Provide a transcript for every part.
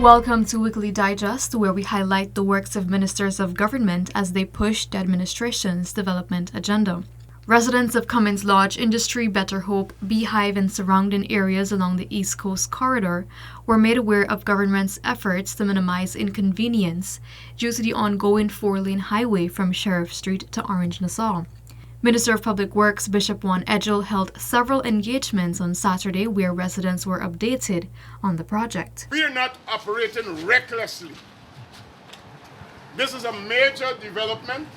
Welcome to Weekly Digest, where we highlight the works of ministers of government as they push the administration's development agenda. Residents of Cummins Lodge Industry, Better Hope, Beehive, and surrounding areas along the East Coast Corridor were made aware of government's efforts to minimize inconvenience due to the ongoing four-lane highway from Sheriff Street to Orange Nassau. Minister of Public Works Bishop Juan Edgell held several engagements on Saturday where residents were updated on the project. We are not operating recklessly. This is a major development.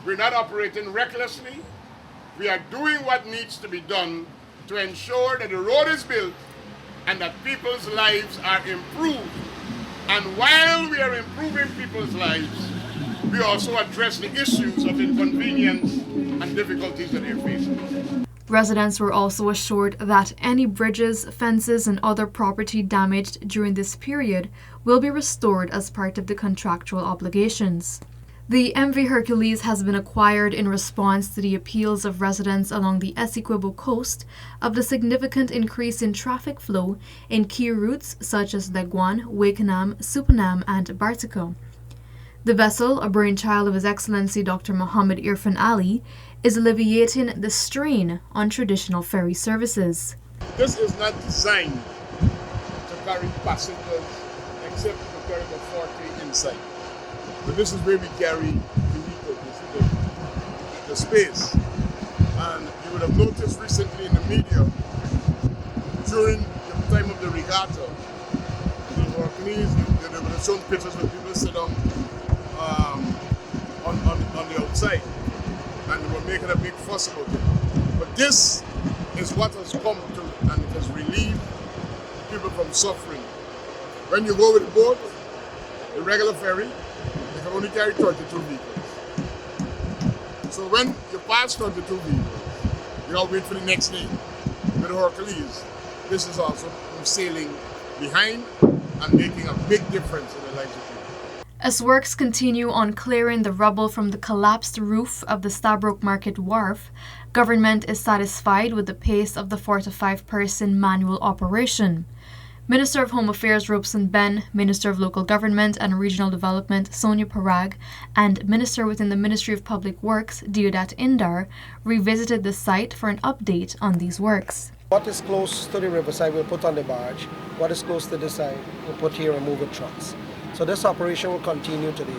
We're not operating recklessly. We are doing what needs to be done to ensure that the road is built and that people's lives are improved. And while we are improving people's lives, we also address the issues of inconvenience and difficulties that they're facing. Residents were also assured that any bridges, fences, and other property damaged during this period will be restored as part of the contractual obligations. The MV Hercules has been acquired in response to the appeals of residents along the Essequibo coast of the significant increase in traffic flow in key routes such as Leguan, Wakenham, Supanam, and Bartico. The vessel, a brainchild of His Excellency Dr. Muhammad Irfan Ali, is alleviating the strain on traditional ferry services. This is not designed to carry passengers except to carry the 40 inside. But this is where we carry the vehicle, the space. And you would have noticed recently in the media, during the time of the regatta, the Hercules, they would have shown pictures where people sit down on the outside, and they were making a big fuss about it. But this is what has come to, and it has relieved people from suffering. When you go with a boat, a regular ferry, you can only carry 32 vehicles. So when you pass 32 vehicles, you gotta wait for the next lane. With the Hercules, this is also sailing behind and making a big difference in the lives of people. As works continue on clearing the rubble from the collapsed roof of the Stabroek Market Wharf, government is satisfied with the pace of the 4 to 5 person manual operation. Minister of Home Affairs Robeson Ben, Minister of Local Government and Regional Development Sonia Parag, and Minister within the Ministry of Public Works Deodat Indar revisited the site for an update on these works. What is close to the riverside we'll put on the barge. What is close to the side we'll put here and move with trucks. So this operation will continue today.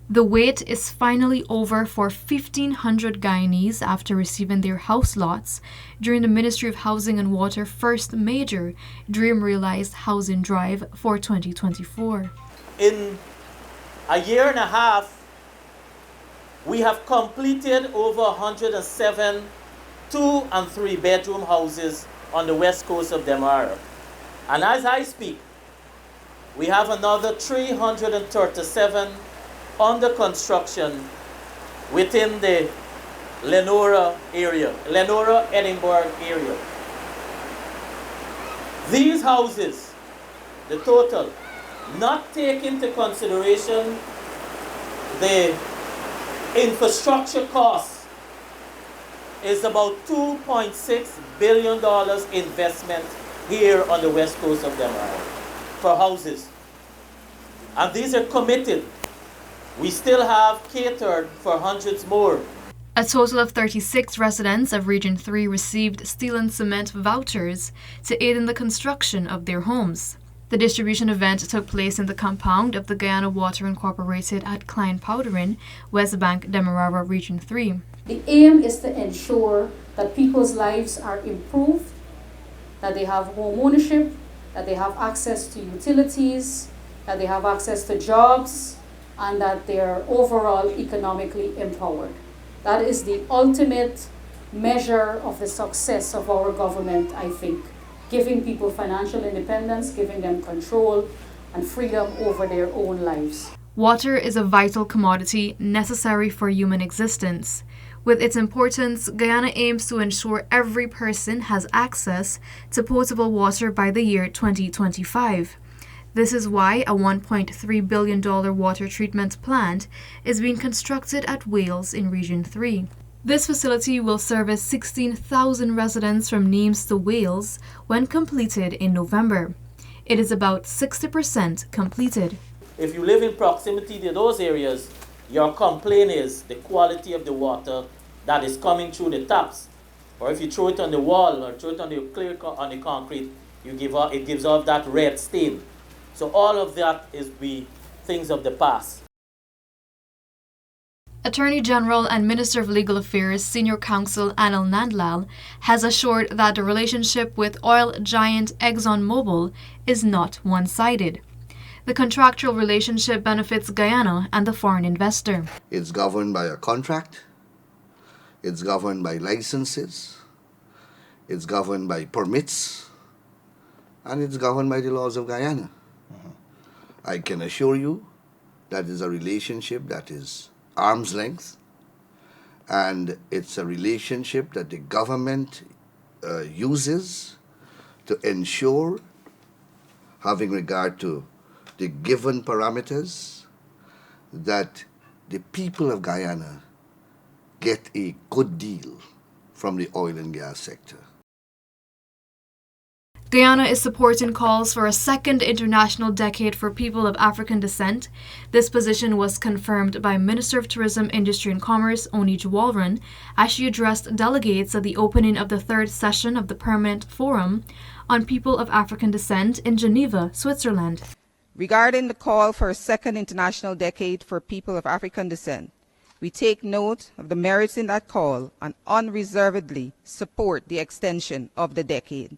The wait is finally over for 1,500 Guyanese after receiving their house lots during the Ministry of Housing and Water first major Dream Realized Housing Drive for 2024. In a year and a half, we have completed over 107 2- and 3-bedroom houses on the west coast of Demerara. And as I speak, we have another 337 under construction within the Lenora-Edinburgh area. These houses, the total, not take into consideration the infrastructure costs, is about $2.6 billion investment here on the west coast of Demerara for houses. And these are committed. We still have catered for hundreds more. A total of 36 residents of Region 3 received steel and cement vouchers to aid in the construction of their homes. The distribution event took place in the compound of the Guyana Water Incorporated at Klein Powderin, West Bank, Demerara, Region 3. The aim is to ensure that people's lives are improved, that they have home ownership, that they have access to utilities, that they have access to jobs, and that they are overall economically empowered. That is the ultimate measure of the success of our government, I think. Giving people financial independence, giving them control and freedom over their own lives. Water is a vital commodity necessary for human existence. With its importance, Guyana aims to ensure every person has access to potable water by the year 2025. This is why a $1.3 billion water treatment plant is being constructed at Wales in Region 3. This facility will service 16,000 residents from Nimes to Wales when completed in November. it is about 60% completed. If you live in proximity to those areas, your complaint is the quality of the water that is coming through the taps. Or if you throw it on the wall or throw it on the concrete, it gives off that red stain. So all of that is things of the past. Attorney General and Minister of Legal Affairs Senior Counsel Anil Nandlal has assured that the relationship with oil giant ExxonMobil is not one-sided. The contractual relationship benefits Guyana and the foreign investor. It's governed by a contract, it's governed by licenses, it's governed by permits, and it's governed by the laws of Guyana. I can assure you that is a relationship that is arm's length, and it's a relationship that the government uses to ensure, having regard to the given parameters, that the people of Guyana get a good deal from the oil and gas sector. Guyana is supporting calls for a second international decade for people of African descent. This position was confirmed by Minister of Tourism, Industry and Commerce, Oni Jawalran, as she addressed delegates at the opening of the third session of the Permanent Forum on People of African Descent in Geneva, Switzerland. Regarding the call for a second international decade for people of African descent, we take note of the merits in that call and unreservedly support the extension of the decade.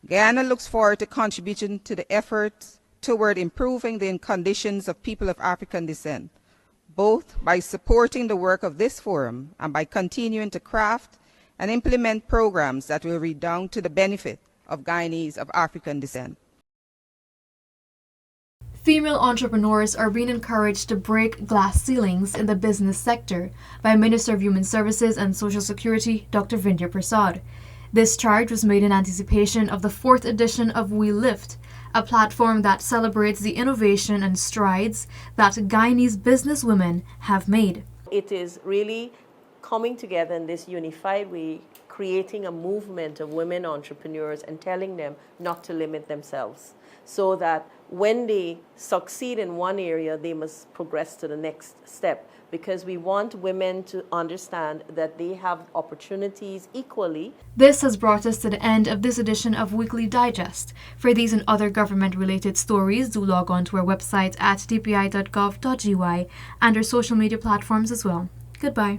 Guyana looks forward to contributing to the efforts toward improving the conditions of people of African descent, both by supporting the work of this forum and by continuing to craft and implement programs that will redound to the benefit of Guyanese of African descent. Female entrepreneurs are being encouraged to break glass ceilings in the business sector by Minister of Human Services and Social Security, Dr. Vindya Prasad. This charge was made in anticipation of the 4th edition of We Lift, a platform that celebrates the innovation and strides that Guyanese businesswomen have made. It is really coming together in this unified way, creating a movement of women entrepreneurs and telling them not to limit themselves, so that when they succeed in one area, they must progress to the next step, because we want women to understand that they have opportunities equally. This has brought us to the end of this edition of Weekly Digest. For these and other government-related stories, do log on to our website at dpi.gov.gy and our social media platforms as well. Goodbye.